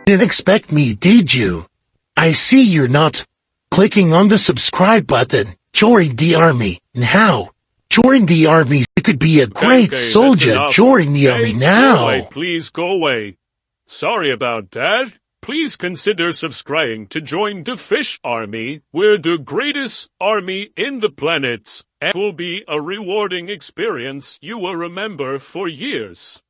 Didn't expect me, did you? I see you're not clicking on the subscribe button. Join the army now. Join the army. You could be a great soldier. Join the army now. Go away, please go away. Sorry about that. Please consider subscribing to join the fish army. We're the greatest army in the planet. It will be a rewarding experience you will remember for years.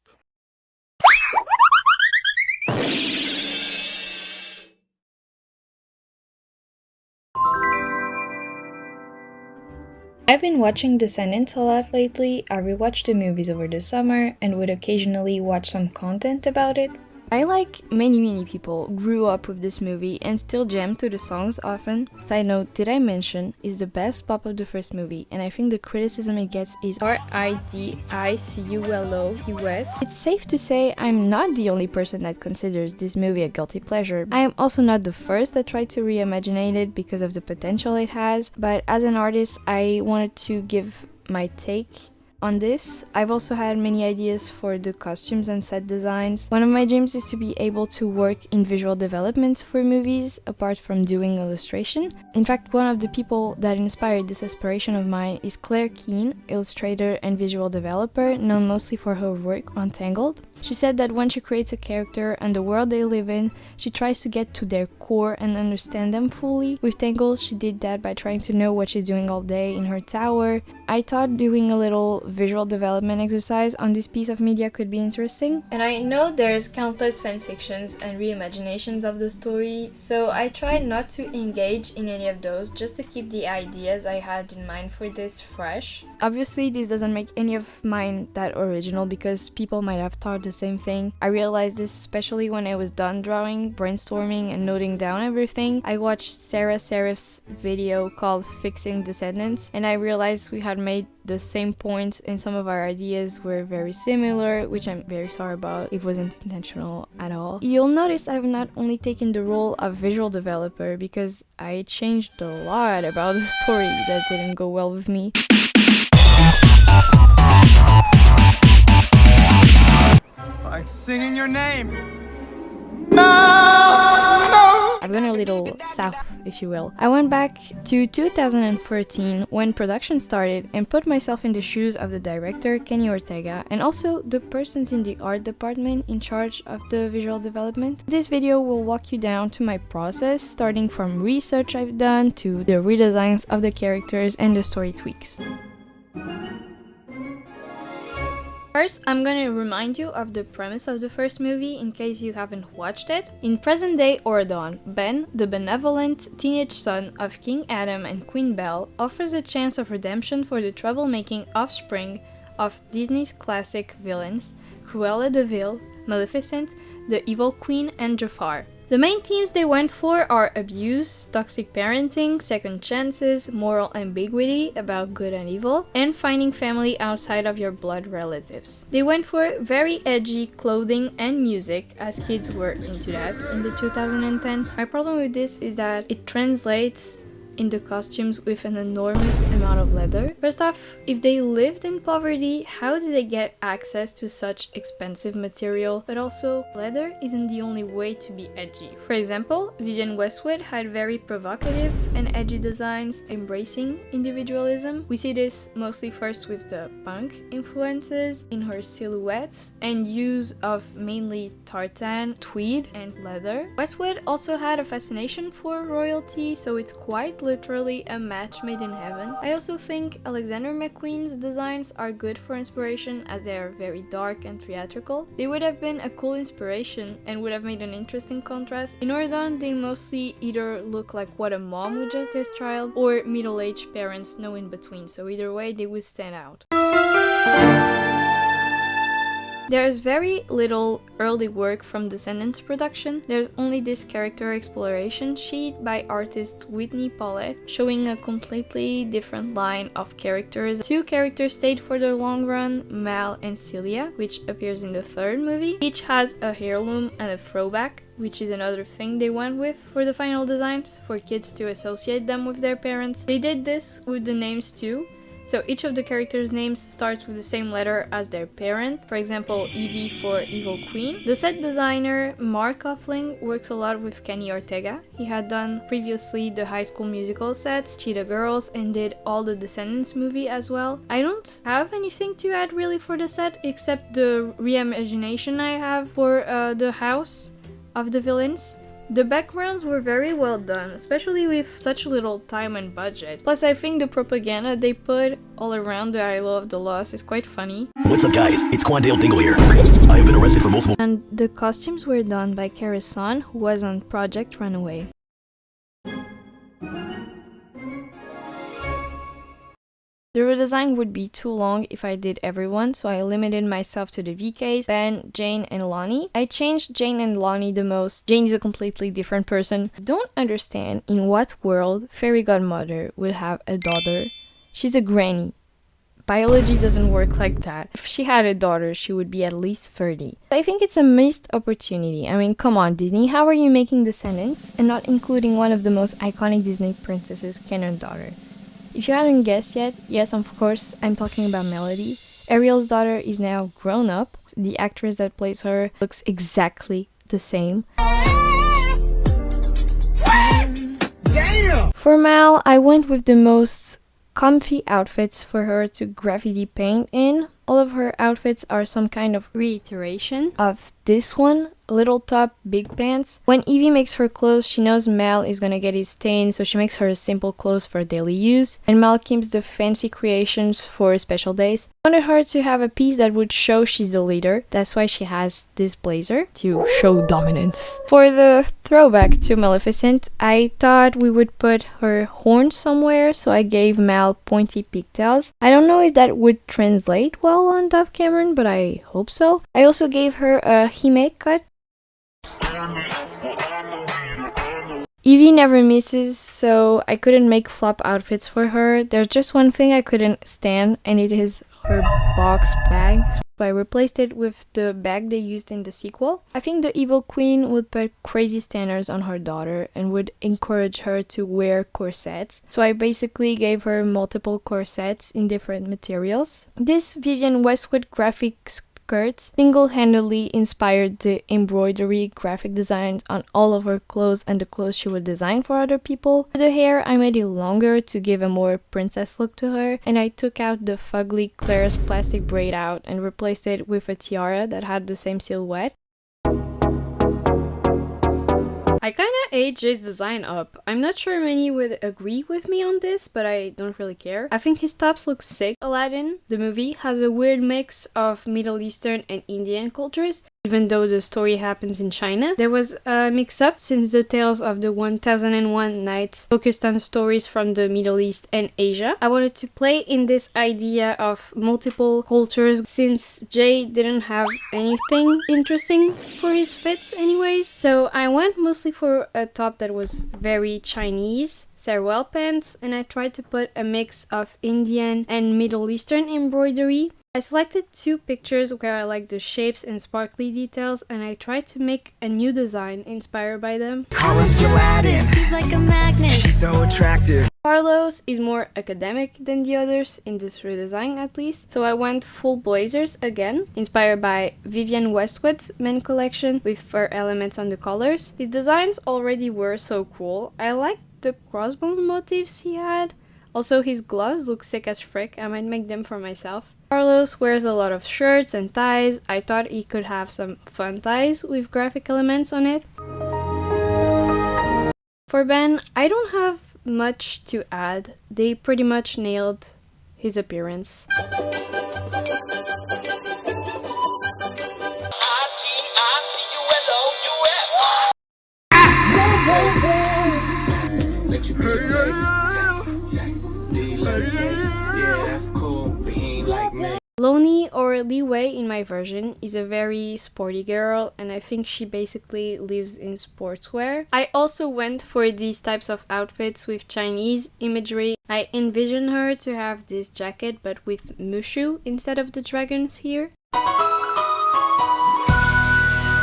I've been watching Descendants a lot lately. I rewatched the movies over the summer and would occasionally watch some content about it. I, like many people, grew up with this movie and still jam to the songs often. Side note, Did I Mention is the best pop of the first movie, and I think the criticism it gets is RIDICULO-US. It's safe to say I'm not the only person that considers this movie a guilty pleasure. I am also not the first that tried to reimagine it because of the potential it has, but as an artist I wanted to give my take on this. I've also had many ideas for the costumes and set designs. One of my dreams is to be able to work in visual development for movies, apart from doing illustration. In fact, one of the people that inspired this aspiration of mine is Claire Keane, illustrator and visual developer, known mostly for her work on Tangled. She said that when she creates a character and the world they live in, she tries to get to their core and understand them fully. With Tangled, she did that by trying to know what she's doing all day in her tower. I thought doing a little visual development exercise on this piece of media could be interesting. And I know there's countless fanfictions and reimaginations of the story, so I tried not to engage in any of those just to keep the ideas I had in mind for this fresh. Obviously, this doesn't make any of mine that original because people might have thought the same thing. I realized this especially when I was done drawing, brainstorming, and noting down everything. I watched Sarah Serif's video called Fixing Descendants, and I realized we had made the same points and some of our ideas were very similar, which I'm very sorry about. It wasn't intentional at all. You'll notice I've not only taken the role of visual developer because I changed a lot about the story that didn't go well with me. Like singing your name. No! I've gone a little south, if you will. I went back to 2013 when production started and put myself in the shoes of the director, Kenny Ortega, and also the persons in the art department in charge of the visual development. This video will walk you down to my process, starting from research I've done to the redesigns of the characters and the story tweaks. First, I'm gonna remind you of the premise of the first movie in case you haven't watched it. In present-day Oregon, Ben, the benevolent teenage son of King Adam and Queen Belle, offers a chance of redemption for the troublemaking offspring of Disney's classic villains, Cruella de Vil, Maleficent, the Evil Queen, and Jafar. The main themes they went for are abuse, toxic parenting, second chances, moral ambiguity about good and evil, and finding family outside of your blood relatives. They went for very edgy clothing and music, as kids were into that in the 2010s. My problem with this is that it translates in the costumes with an enormous amount of leather. First off, if they lived in poverty, how did they get access to such expensive material? But also, leather isn't the only way to be edgy. For example, Vivienne Westwood had very provocative and edgy designs embracing individualism. We see this mostly first with the punk influences in her silhouettes and use of mainly tartan, tweed, and leather. Westwood also had a fascination for royalty, so it's quite literally a match made in heaven. I also think Alexander McQueen's designs are good for inspiration as they are very dark and theatrical. They would have been a cool inspiration and would have made an interesting contrast. In Oregon, they mostly either look like what a mom would just their child or middle-aged parents, no in between, so either way they would stand out. There's very little early work from Descendants production. There's only this character exploration sheet by artist Whitney Paulette showing a completely different line of characters. Two characters stayed for the long run, Mal and Celia, which appears in the third movie. Each has a heirloom and a throwback, which is another thing they went with for the final designs, for kids to associate them with their parents. They did this with the names too. So each of the characters' names starts with the same letter as their parent. For example, Evie for Evil Queen. The set designer, Mark Offling, works a lot with Kenny Ortega. He had done previously the High School Musical sets, Cheetah Girls, and did all the Descendants movie as well. I don't have anything to add really for the set, except the reimagination I have for the house of the villains. The backgrounds were very well done, especially with such little time and budget. Plus, I think the propaganda they put all around the I Love the Lost is quite funny. What's up, guys? It's Quandale Dingle here. I have been arrested for multiple... And the costumes were done by Kara Son, who was on Project Runaway. The redesign would be too long if I did everyone, so I limited myself to the VKs, Ben, Jane, and Lonnie. I changed Jane and Lonnie the most. Jane is a completely different person. I don't understand in what world Fairy Godmother would have a daughter. She's a granny. Biology doesn't work like that. If she had a daughter, she would be at least 30. I think it's a missed opportunity. I mean, come on, Disney, how are you making Descendants and not including one of the most iconic Disney princesses, Kenor's daughter? If you hadn't guessed yet, yes, of course, I'm talking about Melody. Ariel's daughter is now grown up. The actress that plays her looks exactly the same. Damn! For Mal, I went with the most comfy outfits for her to graffiti paint in. All of her outfits are some kind of reiteration of this one. Little top, big pants. When Evie makes her clothes, she knows Mal is gonna get his stain, so she makes her simple clothes for daily use. And Mal keeps the fancy creations for special days. I wanted her to have a piece that would show she's the leader. That's why she has this blazer, to show dominance. For the throwback to Maleficent, I thought we would put her horns somewhere, so I gave Mal pointy pigtails. I don't know if that would translate well on Dove Cameron, but I hope so. I also gave her a Hime cut. Evie never misses, so I couldn't make flop outfits for her. There's just one thing I couldn't stand, and it is her box bag. So I replaced it with the bag they used in the sequel. I think the evil queen would put crazy standards on her daughter and would encourage her to wear corsets. So I basically gave her multiple corsets in different materials. This Vivienne Westwood graphics skirts single-handedly inspired the embroidery graphic designs on all of her clothes and the clothes she would design for other people. For the hair, I made it longer to give a more princess look to her, and I took out the fugly Claire's plastic braid out and replaced it with a tiara that had the same silhouette. I kinda ate Jay's design up. I'm not sure many would agree with me on this, but I don't really care. I think his tops look sick. Aladdin, the movie, has a weird mix of Middle Eastern and Indian cultures. Even though the story happens in China, there was a mix-up since the tales of the 1001 Nights focused on stories from the Middle East and Asia. I wanted to play in this idea of multiple cultures since Jay didn't have anything interesting for his fits anyways. So I went mostly for a top that was very Chinese, Sarawel pants, and I tried to put a mix of Indian and Middle Eastern embroidery. I selected two pictures where I liked the shapes and sparkly details, and I tried to make a new design inspired by them. Carlos Aladdin. He's like a magnet. She's so attractive. Carlos is more academic than the others, in this redesign at least, so I went full blazers again, inspired by Vivienne Westwood's men collection with fur elements on the collars. His designs already were so cool. I liked the crossbone motifs he had. Also, his gloves look sick as frick. I might make them for myself. Carlos wears a lot of shirts and ties. I thought he could have some fun ties with graphic elements on it. For Ben, I don't have much to add. They pretty much nailed his appearance. Lonnie, or Li Wei in my version, is a very sporty girl, and I think she basically lives in sportswear. I also went for these types of outfits with Chinese imagery. I envision her to have this jacket but with Mushu instead of the dragons here.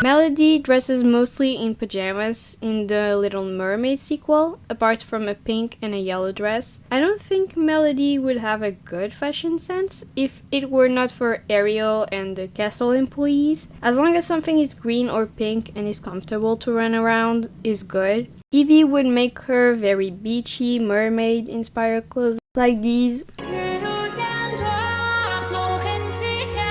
Melody dresses mostly in pajamas in the Little Mermaid sequel, apart from a pink and a yellow dress. I don't think Melody would have a good fashion sense if it were not for Ariel and the castle employees. As long as something is green or pink and is comfortable to run around is good. Evie would make her very beachy, mermaid-inspired clothes like these.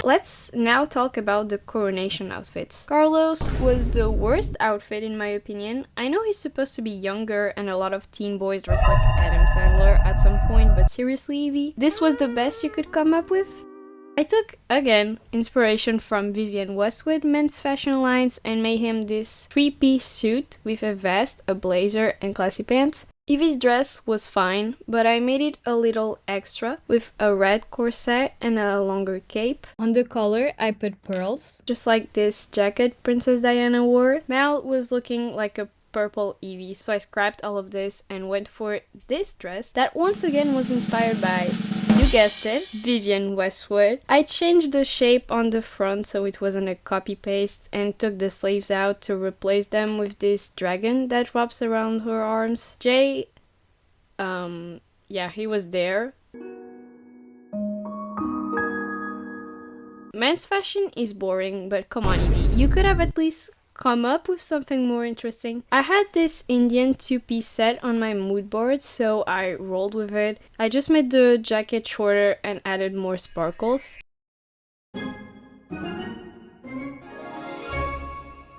Let's now talk about the coronation outfits. Carlos was the worst outfit in my opinion. I know he's supposed to be younger and a lot of teen boys dress like Adam Sandler at some point, but seriously, Evie, this was the best you could come up with? I took, again, inspiration from Vivienne Westwood men's fashion lines and made him this three-piece suit with a vest, a blazer, and classy pants. Evie's dress was fine, but I made it a little extra with a red corset and a longer cape. On the collar, I put pearls, just like this jacket Princess Diana wore. Mal was looking like a purple Evie, so I scrapped all of this and went for this dress that once again was inspired by, you guessed it, Vivienne Westwood. I changed the shape on the front so it wasn't a copy-paste and took the sleeves out to replace them with this dragon that wraps around her arms. Jay, yeah, he was there. Men's fashion is boring, but come on Evie, you could have at least come up with something more interesting. I had this Indian two-piece set on my mood board, so I rolled with it. I just made the jacket shorter and added more sparkles.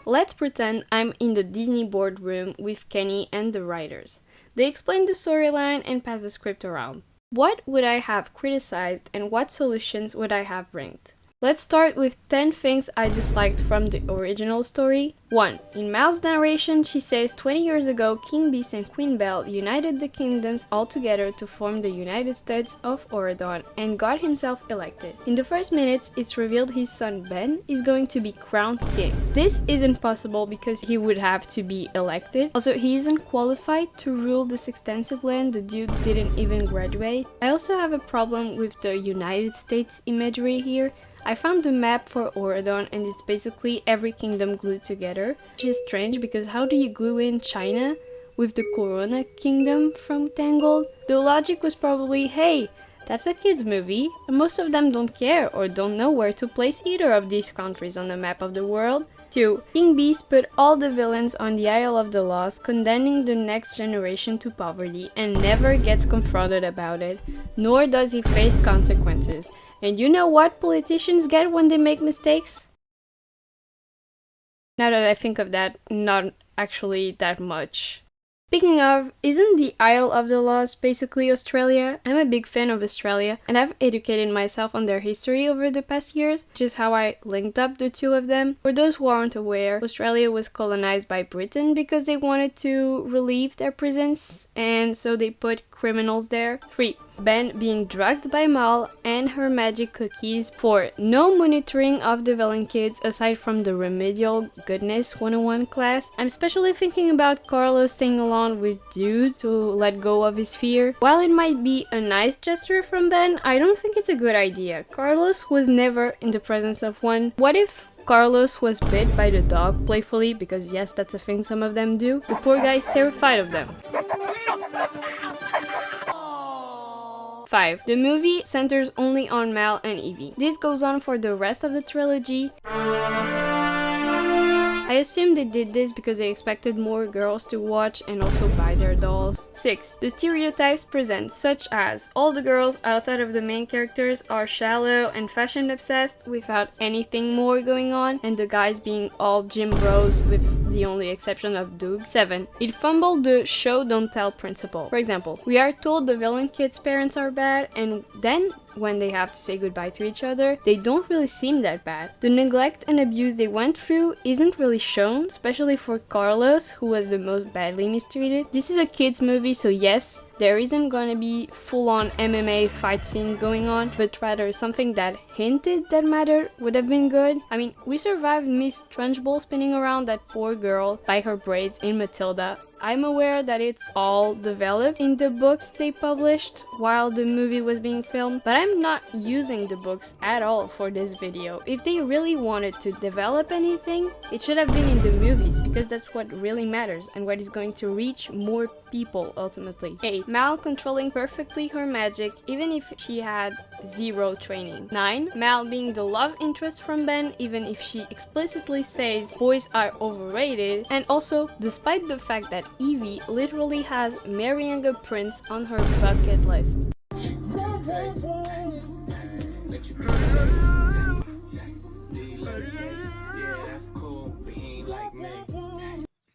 Let's pretend I'm in the Disney boardroom with Kenny and the writers. They explain the storyline and pass the script around. What would I have criticized and what solutions would I have brought? Let's start with 10 things I disliked from the original story. 1. In Mal's narration, she says 20 years ago, King Beast and Queen Belle united the kingdoms all together to form the United States of Oredon, and God himself elected. In the first minutes, it's revealed his son Ben is going to be crowned king. This isn't possible because he would have to be elected. Also, he isn't qualified to rule this extensive land. The Duke didn't even graduate. I also have a problem with the United States imagery here. I found the map for Oredon and it's basically every kingdom glued together, which is strange because how do you glue in China with the Corona Kingdom from Tangled? The logic was probably, hey, that's a kids movie, and most of them don't care or don't know where to place either of these countries on the map of the world. 2. King Beast put all the villains on the Isle of the Lost, condemning the next generation to poverty, and never gets confronted about it, nor does he face consequences. And you know what politicians get when they make mistakes? Now that I think of that, not actually that much. Speaking of, isn't the Isle of the Lost basically Australia? I'm a big fan of Australia and I've educated myself on their history over the past years, which is how I linked up the two of them. For those who aren't aware, Australia was colonized by Britain because they wanted to relieve their prisons, and so they put criminals there. 3. Ben being drugged by Mal and her magic cookies. 4. No monitoring of the villain kids aside from the remedial goodness 101 class. I'm especially thinking about Carlos staying along with Dude to let go of his fear. While it might be a nice gesture from Ben, I don't think it's a good idea. Carlos was never in the presence of one. What if Carlos was bit by the dog playfully, because yes, that's a thing some of them do? The poor guy is terrified of them. 5. The movie centers only on Mal and Evie. This goes on for the rest of the trilogy. I assume they did this because they expected more girls to watch and also buy their dolls. 6. The stereotypes present, such as all the girls outside of the main characters are shallow and fashion obsessed without anything more going on, and the guys being all gym bros with the only exception of Doug. 7. It fumbled the show don't tell principle. For example, we are told the villain kids' parents are bad, and then when they have to say goodbye to each other, they don't really seem that bad. The neglect and abuse they went through isn't really shown, especially for Carlos, who was the most badly mistreated. This is a kids movie, so yes, there isn't gonna be full-on MMA fight scene going on, but rather something that hinted that matter would have been good. I mean, we survived Miss Trunchbull spinning around that poor girl by her braids in Matilda. I'm aware that it's all developed in the books they published while the movie was being filmed, but I'm not using the books at all for this video. If they really wanted to develop anything, it should have been in the movies, because that's what really matters and what is going to reach more people ultimately. 8. Mal controlling perfectly her magic even if she had zero training. 9. Mal being the love interest from Ben even if she explicitly says boys are overrated, and also despite the fact that Evie literally has marrying a prince on her bucket list.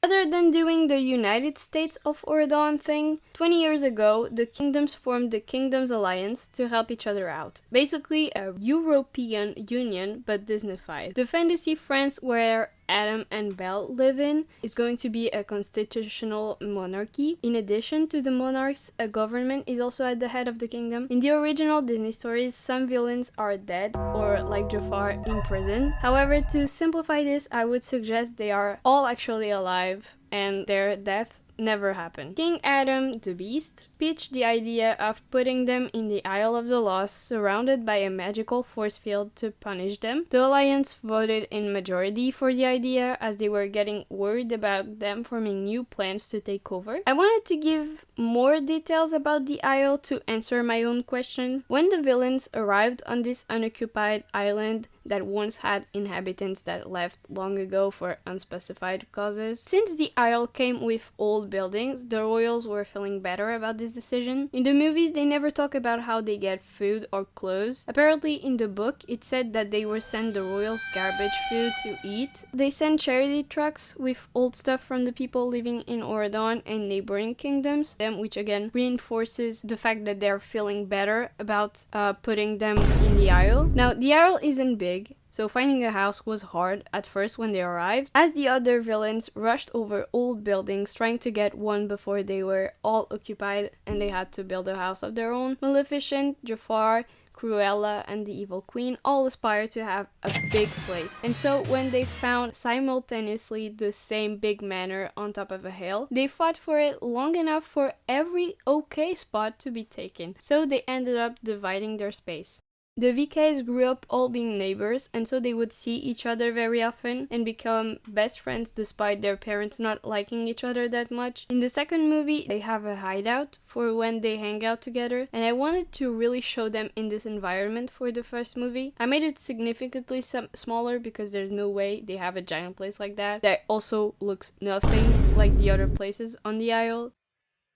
Rather than doing the United States of Ordon thing, 20 years ago, the kingdoms formed the Kingdoms Alliance to help each other out. Basically a European Union, but Disneyfied. The fantasy France where Adam and Belle live in is going to be a constitutional monarchy. In addition to the monarchs, a government is also at the head of the kingdom. In the original Disney stories, some villains are dead or, like Jafar, in prison. However, to simplify this, I would suggest they are all actually alive and their death never happened. King Adam, the Beast, pitched the idea of putting them in the Isle of the Lost, surrounded by a magical force field to punish them. The Alliance voted in majority for the idea, as they were getting worried about them forming new plans to take over. I wanted to give more details about the Isle to answer my own questions. When the villains arrived on this unoccupied island that once had inhabitants that left long ago for unspecified causes, since the Isle came with old buildings, the royals were feeling better about this decision. In the movies, they never talk about how they get food or clothes. Apparently, in the book, it said that they were sent the royals' garbage food to eat. They sent charity trucks with old stuff from the people living in Ordon and neighboring kingdoms, which again reinforces the fact that they're feeling better about putting them in the Isle. Now, the Isle isn't big, so finding a house was hard at first when they arrived, as the other villains rushed over old buildings trying to get one before they were all occupied and they had to build a house of their own. Maleficent, Jafar, Cruella, and the Evil Queen all aspire to have a big place, and so when they found simultaneously the same big manor on top of a hill, they fought for it long enough for every okay spot to be taken, so they ended up dividing their space. The VKs grew up all being neighbors, and so they would see each other very often and become best friends despite their parents not liking each other that much. In the second movie, they have a hideout for when they hang out together, and I wanted to really show them in this environment for the first movie. I made it significantly smaller because there's no way they have a giant place like that also looks nothing like the other places on the Isle.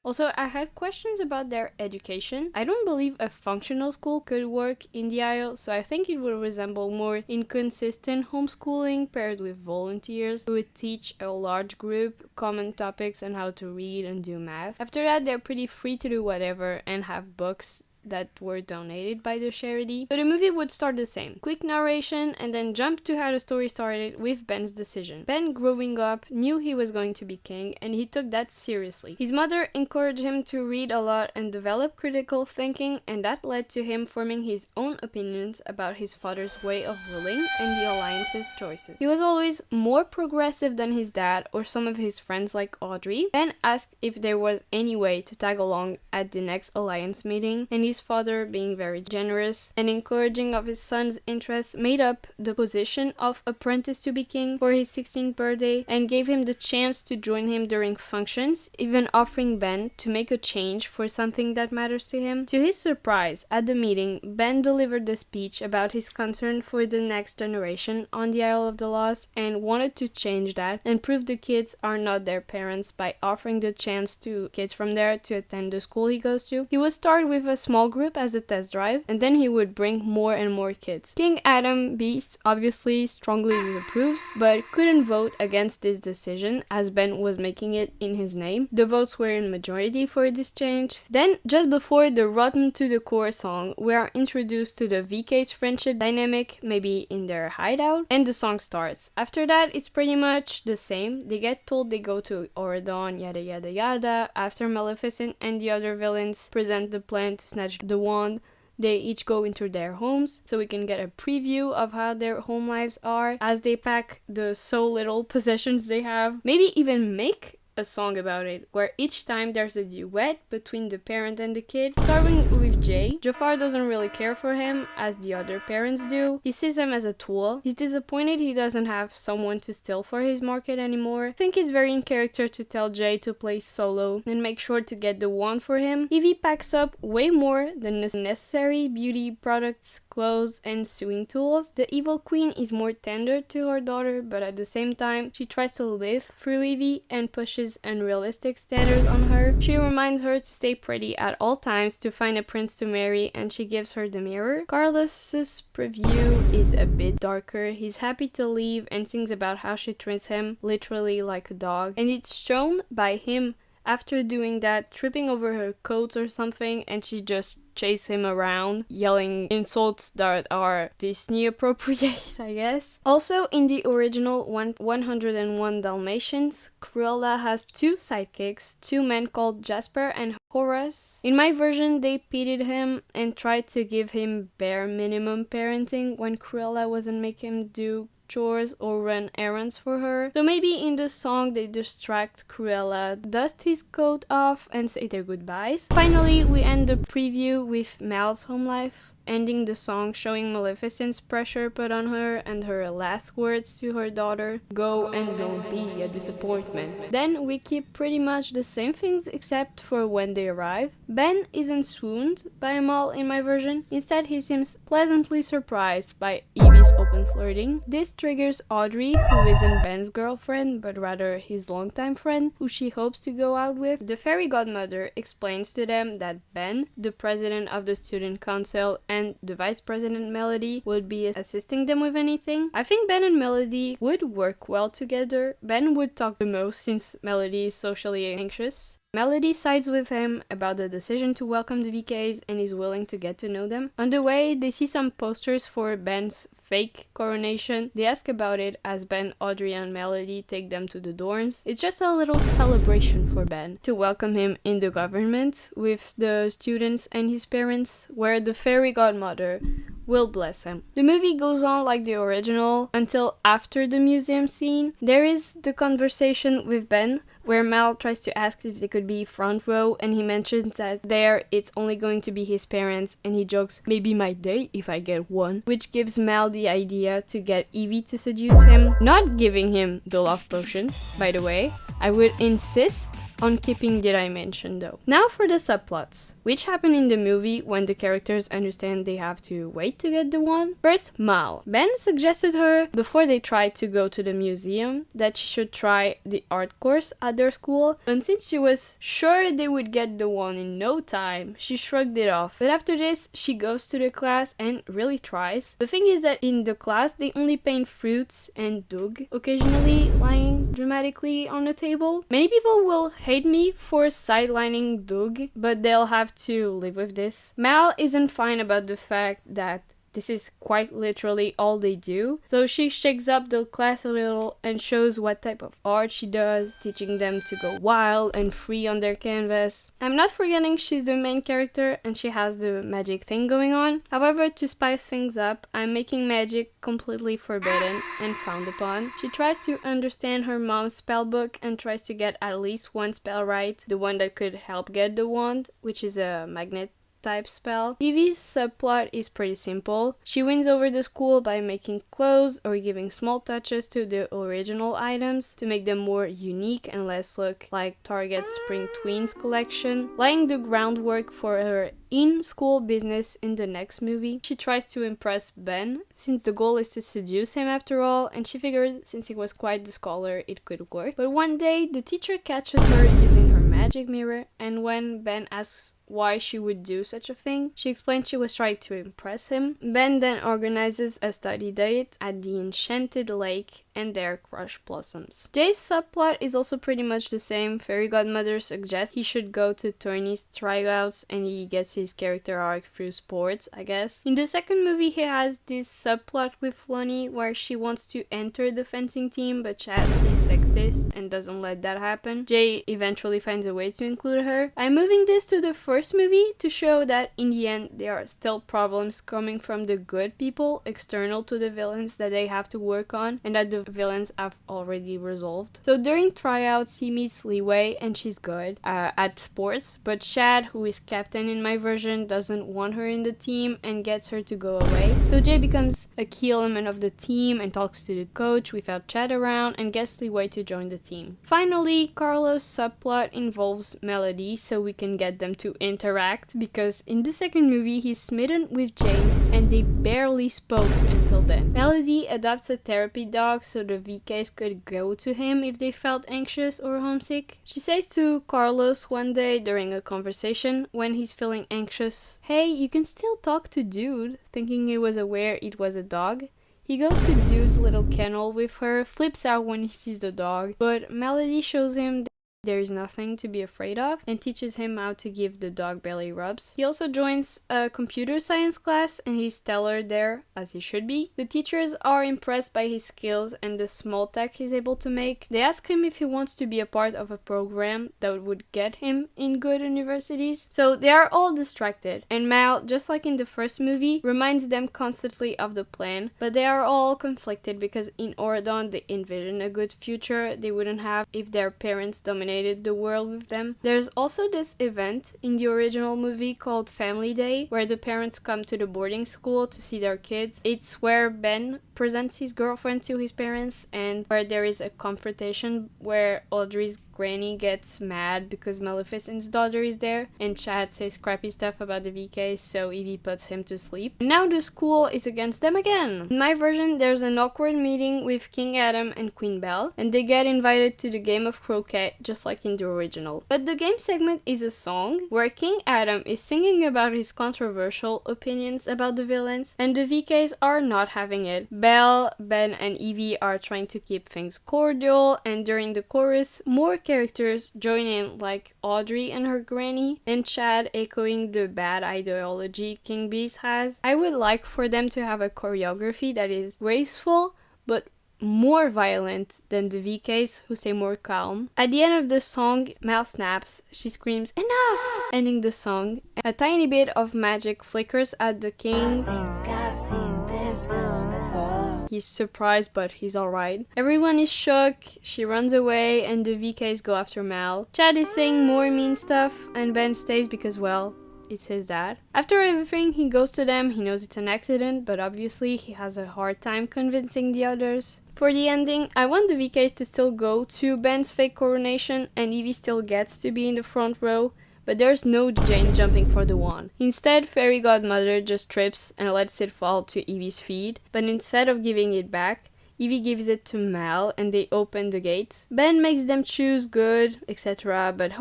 Also, I had questions about their education. I don't believe a functional school could work in the Isle, so I think it would resemble more inconsistent homeschooling paired with volunteers who would teach a large group common topics on how to read and do math. After that, they're pretty free to do whatever and have books that were donated by the charity. So the movie would start the same. Quick narration and then jump to how the story started with Ben's decision. Ben, growing up, knew he was going to be king and he took that seriously. His mother encouraged him to read a lot and develop critical thinking, and that led to him forming his own opinions about his father's way of ruling and the Alliance's choices. He was always more progressive than his dad or some of his friends like Audrey. Ben asked if there was any way to tag along at the next Alliance meeting, and his father, being very generous and encouraging of his son's interests, made up the position of apprentice to be king for his 16th birthday and gave him the chance to join him during functions, even offering Ben to make a change for something that matters to him. To his surprise, at the meeting, Ben delivered the speech about his concern for the next generation on the Isle of the Lost and wanted to change that and prove the kids are not their parents by offering the chance to kids from there to attend the school he goes to. He would start with a small small group as a test drive, and then he would bring more and more kids. King Adam Beast obviously strongly disapproves, but couldn't vote against this decision as Ben was making it in his name. The votes were in majority for this change. Then, just before the Rotten to the Core song, we are introduced to the VK's friendship dynamic, maybe in their hideout, and the song starts. After that, it's pretty much the same. They get told they go to Oredon, yada yada yada. After Maleficent and the other villains present the plan to snatch the wand, they each go into their homes, so we can get a preview of how their home lives are as they pack the so little possessions they have. Maybe even make a song about it, where each time there's a duet between the parent and the kid. Starting with Jay, Jafar doesn't really care for him as the other parents do. He sees him as a tool. He's disappointed he doesn't have someone to steal for his market anymore. I think it's very in character to tell Jay to play solo and make sure to get the wand for him. Evie packs up way more than necessary beauty products, clothes, and sewing tools. The evil queen is more tender to her daughter, but at the same time, she tries to live through Evie and pushes unrealistic standards on her. She reminds her to stay pretty at all times to find a prince to marry, and she gives her the mirror. Carlos's preview is a bit darker. He's happy to leave and sings about how she treats him literally like a dog, and it's shown by him after doing that, tripping over her coat or something, and she just chase him around, yelling insults that are Disney appropriate, I guess. Also, in the original 101 Dalmatians, Cruella has two sidekicks, two men called Jasper and Horace. In my version, they pitied him and tried to give him bare minimum parenting when Cruella wasn't making him do chores or run errands for her. So maybe in the song they distract Cruella, dust his coat off, and say their goodbyes. Finally, we end the preview with Mal's home life, ending the song showing Maleficent's pressure put on her and her last words to her daughter, "Go and don't be a disappointment." Then we keep pretty much the same things except for when they arrive. Ben isn't swooned by Mal in my version. Instead, he seems pleasantly surprised by Evie's open flirting. This triggers Audrey, who isn't Ben's girlfriend, but rather his longtime friend, who she hopes to go out with. The fairy godmother explains to them that Ben, the president of the student council, and the vice president Melody would be assisting them with anything. I think Ben and Melody would work well together. Ben would talk the most since Melody is socially anxious. Melody sides with him about the decision to welcome the VKs and is willing to get to know them. On the way, they see some posters for Ben's fake coronation. They ask about it as Ben, Audrey, and Melody take them to the dorms. It's just a little celebration for Ben to welcome him in the government with the students and his parents, where the fairy godmother will bless him. The movie goes on like the original until after the museum scene. There is the conversation with Ben, where Mal tries to ask if they could be front row, and he mentions that there it's only going to be his parents, and he jokes, "Maybe my date if I get one," which gives Mal the idea to get Evie to seduce him, not giving him the love potion, by the way. I would insist on keeping the dimension though. Now for the subplots, which happen in the movie when the characters understand they have to wait to get the wand. First, Mal. Ben suggested her, before they tried to go to the museum, that she should try the art course at their school, and since she was sure they would get the wand in no time, she shrugged it off. But after this, she goes to the class and really tries. The thing is that in the class, they only paint fruits and Doug, occasionally lying dramatically on the table. Many people will hate me for sidelining Doug, but they'll have to live with this. Mal isn't fine about the fact that this is quite literally all they do, so she shakes up the class a little and shows what type of art she does, teaching them to go wild and free on their canvas. I'm not forgetting she's the main character and she has the magic thing going on. However, to spice things up, I'm making magic completely forbidden and frowned upon. She tries to understand her mom's spell book and tries to get at least one spell right, the one that could help get the wand, which is a magnet type spell. Evie's subplot is pretty simple. She wins over the school by making clothes or giving small touches to the original items to make them more unique and less look like Target's Spring Tweens collection, laying the groundwork for her in-school business in the next movie. She tries to impress Ben, since the goal is to seduce him after all, and she figured since he was quite the scholar, it could work. But one day, the teacher catches her using her magic mirror, and when Ben asks why she would do such a thing. She explained she was trying to impress him. Ben then organizes a study date at the Enchanted Lake and their crush blossoms. Jay's subplot is also pretty much the same. Fairy godmother suggests he should go to tourneys tryouts and he gets his character arc through sports, I guess. In the second movie, he has this subplot with Lonnie where she wants to enter the fencing team, but Chad is sexist and doesn't let that happen. Jay eventually finds a way to include her. I'm moving this to the first movie to show that in the end there are still problems coming from the good people external to the villains that they have to work on and that the villains have already resolved. So during tryouts he meets Li Wei and she's good at sports, but Chad, who is captain in my version, doesn't want her in the team and gets her to go away. So Jay becomes a key element of the team and talks to the coach without Chad around and gets Li Wei to join the team. Finally, Carlos' subplot involves Melody so we can get them to interact, because in the second movie he's smitten with Jane and they barely spoke until then. Melody adopts a therapy dog so the VKs could go to him if they felt anxious or homesick. She says to Carlos one day during a conversation when he's feeling anxious, "Hey, you can still talk to Dude," thinking he was aware it was a dog. He goes to Dude's little kennel with her, flips out when he sees the dog, but Melody shows him there is nothing to be afraid of and teaches him how to give the dog belly rubs. He also joins a computer science class and he's stellar there, as he should be. The teachers are impressed by his skills and the small tech he's able to make. They ask him if he wants to be a part of a program that would get him in good universities. So they are all distracted, and Mal, just like in the first movie, reminds them constantly of the plan, but they are all conflicted because in Oradon they envision a good future they wouldn't have if their parents dominated the world with them. There's also this event in the original movie called Family Day, where the parents come to the boarding school to see their kids. It's where Ben presents his girlfriend to his parents and where there is a confrontation where Audrey's granny gets mad because Maleficent's daughter is there and Chad says crappy stuff about the VK, so Evie puts him to sleep. And now the school is against them again. In my version, there's an awkward meeting with King Adam and Queen Belle and they get invited to the game of croquet just like in the original. But the game segment is a song where King Adam is singing about his controversial opinions about the villains and the VKs are not having it. Belle, Ben and Evie are trying to keep things cordial, and during the chorus more characters join in, like Audrey and her granny, and Chad echoing the bad ideology King Beast has. I would like for them to have a choreography that is graceful but more violent than the VKs, who stay more calm. At the end of the song, Mel snaps. She screams, "Enough!" Ending the song. A tiny bit of magic flickers at the king. I think I've seen this film before. He's surprised, but he's alright. Everyone is shook. She runs away, and the VKs go after Mal. Chad is saying more mean stuff, and Ben stays because, well, it's his dad. After everything, he goes to them. He knows it's an accident, but obviously he has a hard time convincing the others. For the ending, I want the VKs to still go to Ben's fake coronation and Evie still gets to be in the front row, but there's no Jane jumping for the wand. Instead, Fairy Godmother just trips and lets it fall to Evie's feet, but instead of giving it back, Evie gives it to Mal and they open the gates. Ben makes them choose good, etc. But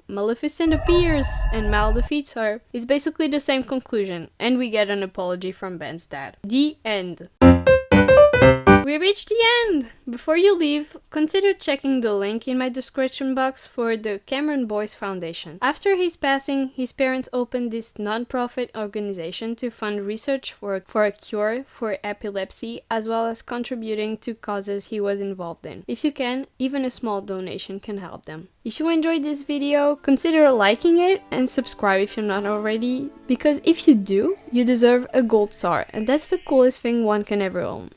Maleficent appears and Mal defeats her. It's basically the same conclusion, and we get an apology from Ben's dad. The end. We reached the end! Before you leave, consider checking the link in my description box for the Cameron Boyce Foundation. After his passing, his parents opened this non-profit organization to fund research for a cure for epilepsy, as well as contributing to causes he was involved in. If you can, even a small donation can help them. If you enjoyed this video, consider liking it and subscribe if you're not already, because if you do, you deserve a gold star, and that's the coolest thing one can ever own.